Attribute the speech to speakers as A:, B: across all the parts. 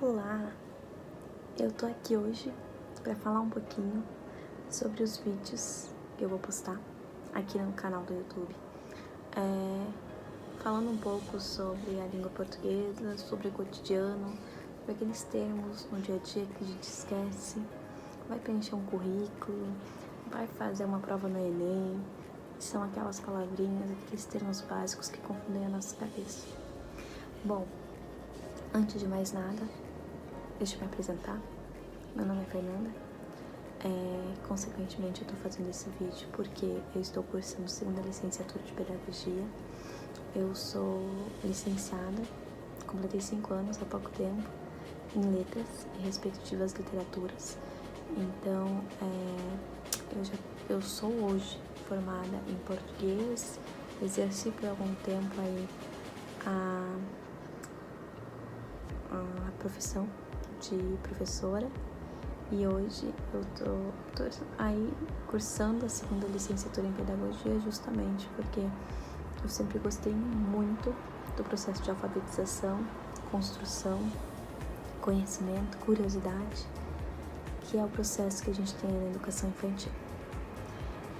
A: Olá, eu tô aqui hoje para falar um pouquinho sobre os vídeos que eu vou postar aqui no canal do YouTube, falando um pouco sobre a língua portuguesa, sobre o cotidiano, sobre aqueles termos no dia a dia que a gente esquece, vai preencher um currículo, vai fazer uma prova no Enem, são aquelas palavrinhas, aqueles termos básicos que confundem a nossa cabeça. Bom, antes de mais nada, deixa eu me apresentar. Meu nome é Fernanda. Consequentemente, eu estou fazendo esse vídeo porque eu estou cursando segunda licenciatura de Pedagogia. Eu sou licenciada, completei 5 anos há pouco tempo, em Letras e respectivas literaturas. Então, eu sou hoje formada em Português, exerci por algum tempo aí a profissão de professora e hoje eu tô aí cursando a segunda licenciatura em Pedagogia justamente porque eu sempre gostei muito do processo de alfabetização, construção, conhecimento, curiosidade, que é o processo que a gente tem na educação infantil.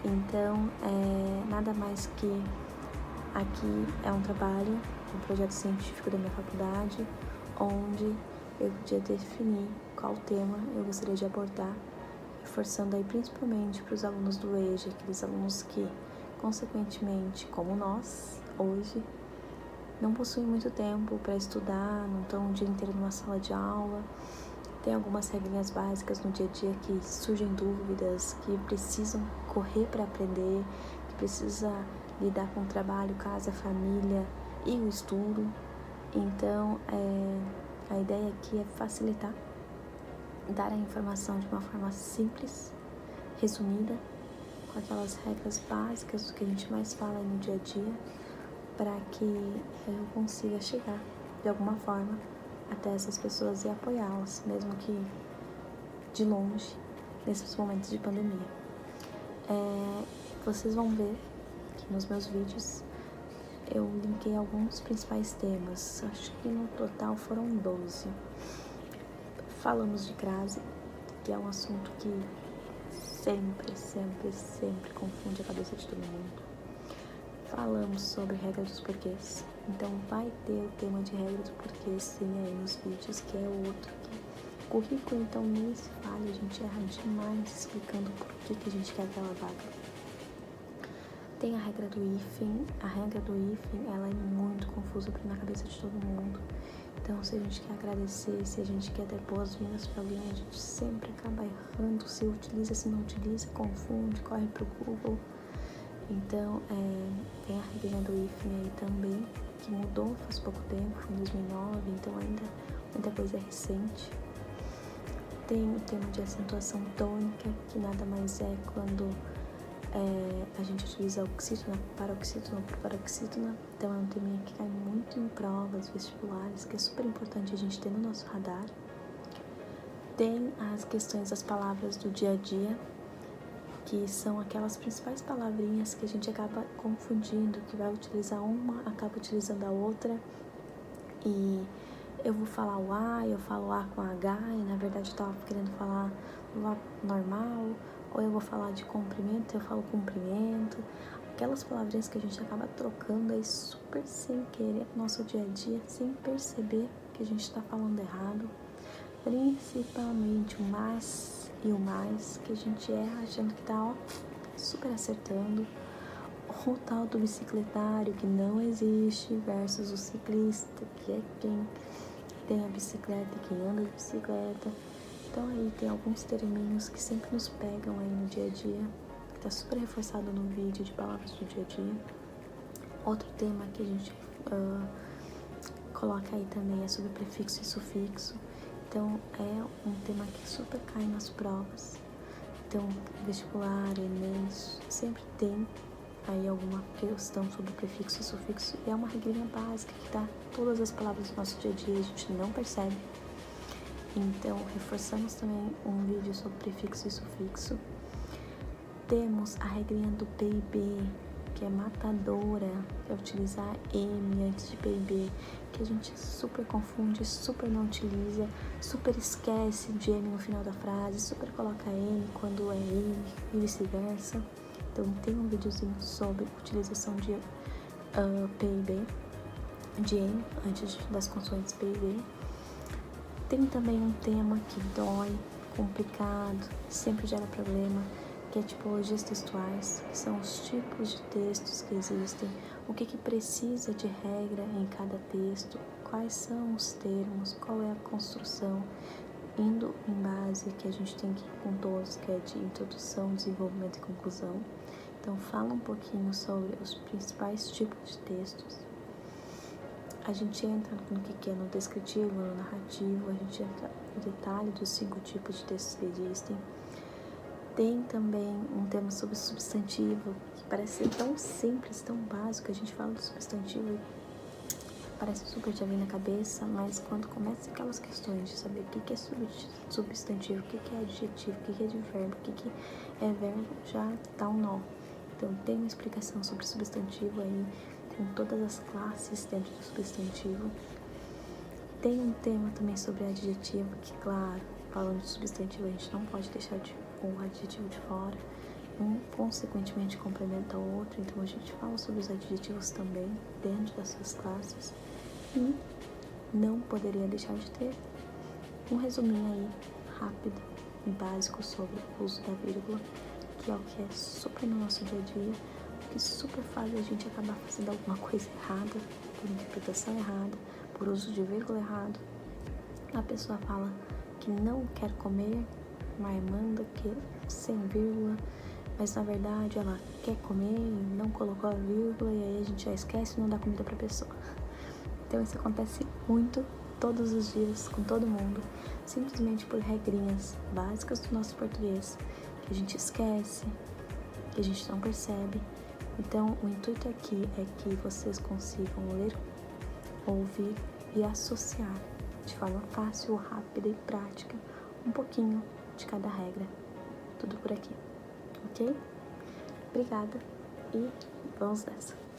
A: Então, nada mais que aqui é um trabalho, um projeto científico da minha faculdade, onde eu podia definir qual tema eu gostaria de abordar, reforçando aí principalmente para os alunos do EJA, aqueles alunos que, consequentemente, como nós, hoje, não possuem muito tempo para estudar, não estão o dia inteiro numa sala de aula, tem algumas regrinhas básicas no dia a dia que surgem dúvidas, que precisam correr para aprender, que precisa lidar com o trabalho, casa, família e o estudo. Então, a ideia aqui é facilitar, dar a informação de uma forma simples, resumida, com aquelas regras básicas do que a gente mais fala no dia a dia, para que eu consiga chegar, de alguma forma, até essas pessoas e apoiá-las, mesmo que de longe, nesses momentos de pandemia. Vocês vão ver que nos meus vídeos eu linkei alguns principais temas, acho que no total foram 12. Falamos de crase, que é um assunto que sempre confunde a cabeça de todo mundo. Falamos sobre regra dos porquês, então vai ter o tema de regra dos porquês sim aí nos vídeos, que é outro que currículo, então nem se fala, a gente erra demais explicando por que a gente quer aquela vaga. Tem a regra do hífen. A regra do hífen, ela é muito confusa na cabeça de todo mundo. Então, se a gente quer agradecer, se a gente quer dar boas-vindas para alguém, a gente sempre acaba errando. Se utiliza, se não utiliza, confunde, corre pro Google. Então, tem a regra do hífen aí também, que mudou faz pouco tempo, foi em 2009, então ainda muita coisa é recente. Tem o tema de acentuação tônica, que nada mais é quando a gente utiliza oxítona, paroxítona por paroxítona. Então é um tema que cai muito em provas vestibulares, que é super importante a gente ter no nosso radar. Tem as questões das palavras do dia a dia, que são aquelas principais palavrinhas que a gente acaba confundindo, que vai utilizar uma, acaba utilizando a outra, e eu vou falar o A, eu falo A com H, e na verdade eu tava querendo falar o A normal, ou eu vou falar de comprimento, eu falo comprimento, aquelas palavrinhas que a gente acaba trocando aí super sem querer no nosso dia a dia, sem perceber que a gente tá falando errado, principalmente o mas e o mais, que a gente erra achando que tá, super acertando, o tal do bicicletário que não existe, versus o ciclista, que é quem tem a bicicleta e quem anda de bicicleta. Então aí tem alguns terminhos que sempre nos pegam aí no dia a dia, que tá super reforçado no vídeo de palavras do dia a dia. Outro tema que a gente coloca aí também é sobre prefixo e sufixo. Então é um tema que super cai nas provas. Então vestibular, Enem, sempre tem aí alguma questão sobre prefixo e sufixo, e é uma regrinha básica que dá todas as palavras do nosso dia a dia e a gente não percebe. Então, reforçamos também um vídeo sobre prefixo e sufixo. Temos a regrinha do PIB, que é matadora, que é utilizar M antes de PIB, que a gente super confunde, super não utiliza, super esquece de M no final da frase, super coloca M quando é M e vice-versa. Então tem um videozinho sobre utilização de PIB, de M antes das consoantes PIB. Tem também um tema que dói, complicado, sempre gera problema, que é tipologias textuais, que são os tipos de textos que existem, o que precisa de regra em cada texto, quais são os termos, qual é a construção, indo em base que a gente tem que ir com todos, que é de introdução, desenvolvimento e conclusão. Então fala um pouquinho sobre os principais tipos de textos. A gente entra no que é no descritivo, no narrativo, a gente entra no detalhe dos 5 tipos de textos que existem. Tem também um tema sobre substantivo, que parece ser tão simples, tão básico, a gente fala do substantivo e parece super já vem na cabeça, mas quando começa aquelas questões de saber o que é substantivo, o que é adjetivo, o que é advérbio, o que é verbo, já dá um nó. Então tem uma explicação sobre substantivo aí, com todas as classes dentro do substantivo. Tem um tema também sobre adjetivo, que claro, falando de substantivo a gente não pode deixar o adjetivo de fora. Um consequentemente complementa o outro, então a gente fala sobre os adjetivos também dentro das suas classes. E não poderia deixar de ter um resuminho aí rápido e básico sobre o uso da vírgula, que é o que é super no nosso dia a dia, que super faz a gente acabar fazendo alguma coisa errada, por interpretação errada, por uso de vírgula errado. A pessoa fala que não quer comer, mas manda que sem vírgula, mas na verdade ela quer comer e não colocou a vírgula, e aí a gente já esquece e não dá comida pra pessoa. Então isso acontece muito, todos os dias, com todo mundo, simplesmente por regrinhas básicas do nosso português, que a gente esquece, que a gente não percebe. Então o intuito aqui é que vocês consigam ler, ouvir e associar de forma fácil, rápida e prática um pouquinho de cada regra. Tudo por aqui, ok? Obrigada e vamos nessa!